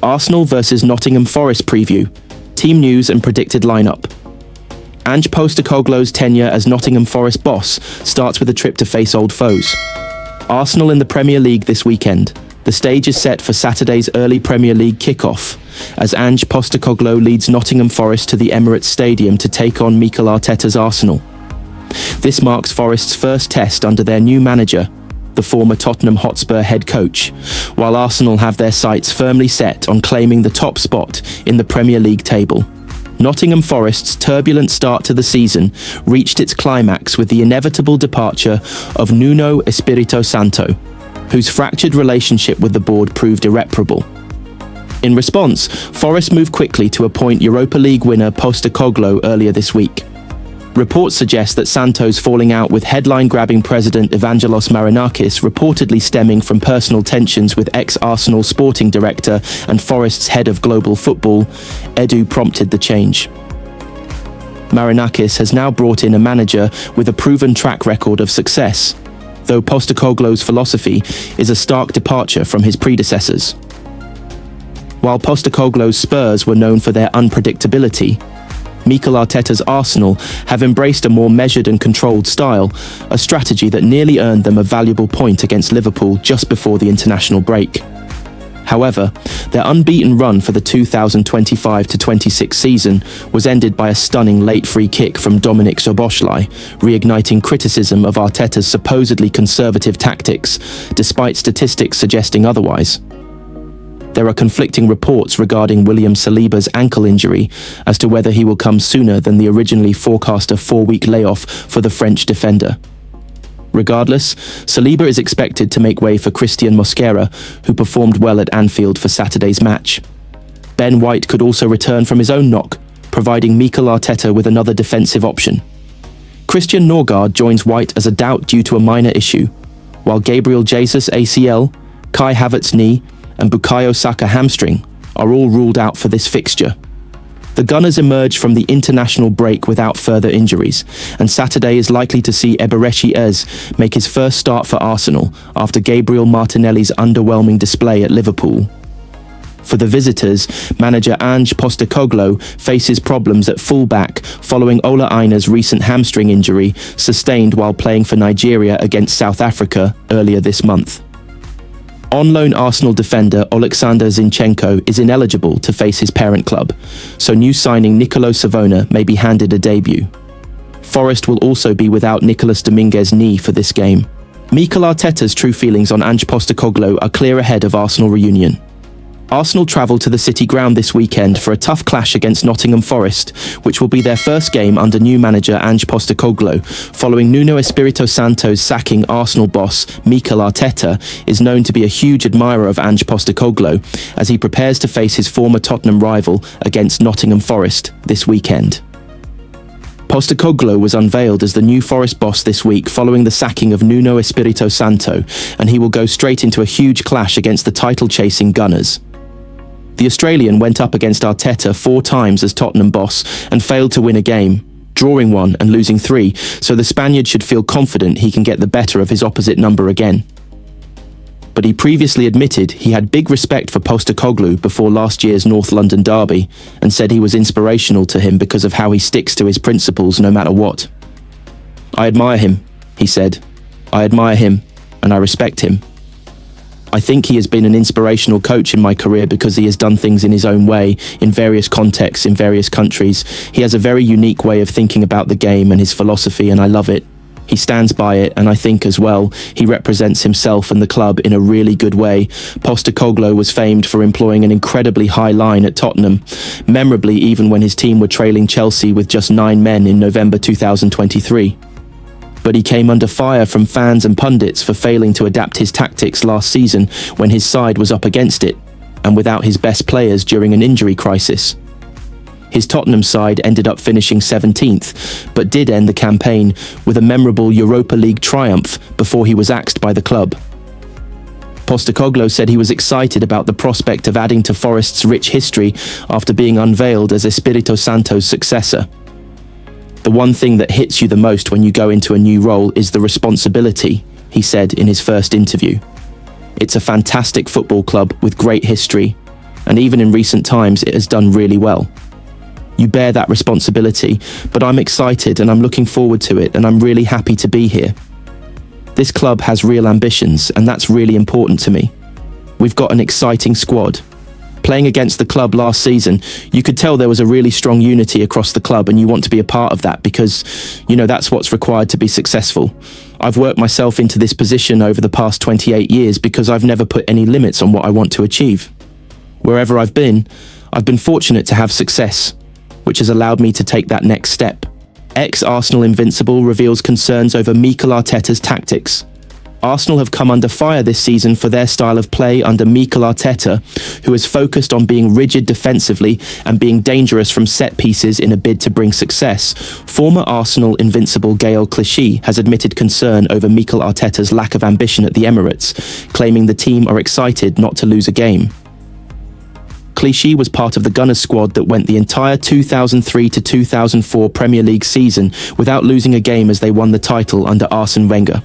Arsenal versus Nottingham Forest preview, team news and predicted lineup. Ange Postecoglou's tenure as Nottingham Forest boss starts with a trip to face old foes. Arsenal in the Premier League this weekend. The stage is set for Saturday's early Premier League kick-off, as Ange Postecoglou leads Nottingham Forest to the Emirates Stadium to take on Mikel Arteta's Arsenal. This marks Forest's first test under their new manager, the former Tottenham Hotspur head coach, while Arsenal have their sights firmly set on claiming the top spot in the Premier League table. Nottingham Forest's turbulent start to the season reached its climax with the inevitable departure of Nuno Espirito Santo, whose fractured relationship with the board proved irreparable. In response, Forest moved quickly to appoint Europa League winner Postecoglou earlier this week. Reports suggest that Santo's falling out with headline-grabbing president Evangelos Marinakis reportedly stemming from personal tensions with ex-Arsenal sporting director and Forest's head of global football, Edu prompted the change. Marinakis has now brought in a manager with a proven track record of success, though Postecoglou's philosophy is a stark departure from his predecessors. While Postecoglou's Spurs were known for their unpredictability, Mikel Arteta's Arsenal have embraced a more measured and controlled style, a strategy that nearly earned them a valuable point against Liverpool just before the international break. However, their unbeaten run for the 2025-26 season was ended by a stunning late free kick from Dominik Szoboszlai, reigniting criticism of Arteta's supposedly conservative tactics, despite statistics suggesting otherwise. There are conflicting reports regarding William Saliba's ankle injury as to whether he will come sooner than the originally forecast a 4-week layoff for the French defender. Regardless, Saliba is expected to make way for Christian Mosquera, who performed well at Anfield for Saturday's match. Ben White could also return from his own knock, providing Mikel Arteta with another defensive option. Christian Norgard joins White as a doubt due to a minor issue, while Gabriel Jesus ACL, Kai Havertz knee, and Bukayo Saka hamstring are all ruled out for this fixture. The Gunners emerged from the international break without further injuries, and Saturday is likely to see Eberechi Eze make his first start for Arsenal after Gabriel Martinelli's underwhelming display at Liverpool. For the visitors, manager Ange Postecoglou faces problems at full-back following Ola Aina's recent hamstring injury sustained while playing for Nigeria against South Africa earlier this month. On-loan Arsenal defender Oleksandr Zinchenko is ineligible to face his parent club, so new signing Nicolo Savona may be handed a debut. Forest will also be without Nicolas Dominguez's knee for this game. Mikel Arteta's true feelings on Ange Postecoglou are clear ahead of Arsenal reunion. Arsenal travel to the City Ground this weekend for a tough clash against Nottingham Forest, which will be their first game under new manager Ange Postecoglou, following Nuno Espirito Santo's sacking. Arsenal boss Mikel Arteta is known to be a huge admirer of Ange Postecoglou as he prepares to face his former Tottenham rival against Nottingham Forest this weekend. Postecoglou was unveiled as the new Forest boss this week following the sacking of Nuno Espirito Santo, and he will go straight into a huge clash against the title-chasing Gunners. The Australian went up against Arteta 4 times as Tottenham boss and failed to win a game, drawing 1 and losing 3, so the Spaniard should feel confident he can get the better of his opposite number again. But he previously admitted he had big respect for Postecoglou before last year's North London derby and said he was inspirational to him because of how he sticks to his principles no matter what. "I admire him," he said. "I admire him and I respect him. I think he has been an inspirational coach in my career because he has done things in his own way, in various contexts, in various countries. He has a very unique way of thinking about the game and his philosophy, and I love it. He stands by it, and I think as well, he represents himself and the club in a really good way." Postecoglou was famed for employing an incredibly high line at Tottenham, memorably even when his team were trailing Chelsea with just 9 men in November 2023. But he came under fire from fans and pundits for failing to adapt his tactics last season when his side was up against it, and without his best players during an injury crisis. His Tottenham side ended up finishing 17th, but did end the campaign with a memorable Europa League triumph before he was axed by the club. Postecoglou said he was excited about the prospect of adding to Forest's rich history after being unveiled as Espirito Santo's successor. "The one thing that hits you the most when you go into a new role is the responsibility," he said in his first interview. "It's a fantastic football club with great history. and even in recent times it has done really well. You bear that responsibility, but I'm excited and I'm looking forward to it, and I'm really happy to be here. This club has real ambitions, and that's really important to me. We've got an exciting squad. Playing against the club last season, you could tell there was a really strong unity across the club, and you want to be a part of that because, that's what's required to be successful. I've worked myself into this position over the past 28 years because I've never put any limits on what I want to achieve. Wherever I've been fortunate to have success, which has allowed me to take that next step. Ex-Arsenal Invincible reveals concerns over Mikel Arteta's tactics. Arsenal have come under fire this season for their style of play under Mikel Arteta, who is focused on being rigid defensively and being dangerous from set pieces in a bid to bring success. Former Arsenal Invincible Gaël Clichy has admitted concern over Mikel Arteta's lack of ambition at the Emirates, claiming the team are excited not to lose a game. Clichy was part of the Gunners squad that went the entire 2003 to 2004 Premier League season without losing a game as they won the title under Arsène Wenger.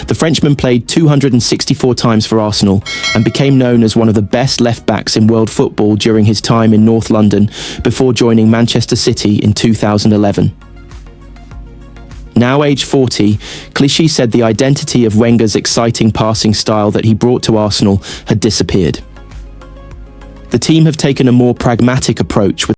The Frenchman played 264 times for Arsenal and became known as one of the best left-backs in world football during his time in North London before joining Manchester City in 2011. Now aged 40, Clichy said the identity of Wenger's exciting passing style that he brought to Arsenal had disappeared. The team have taken a more pragmatic approach with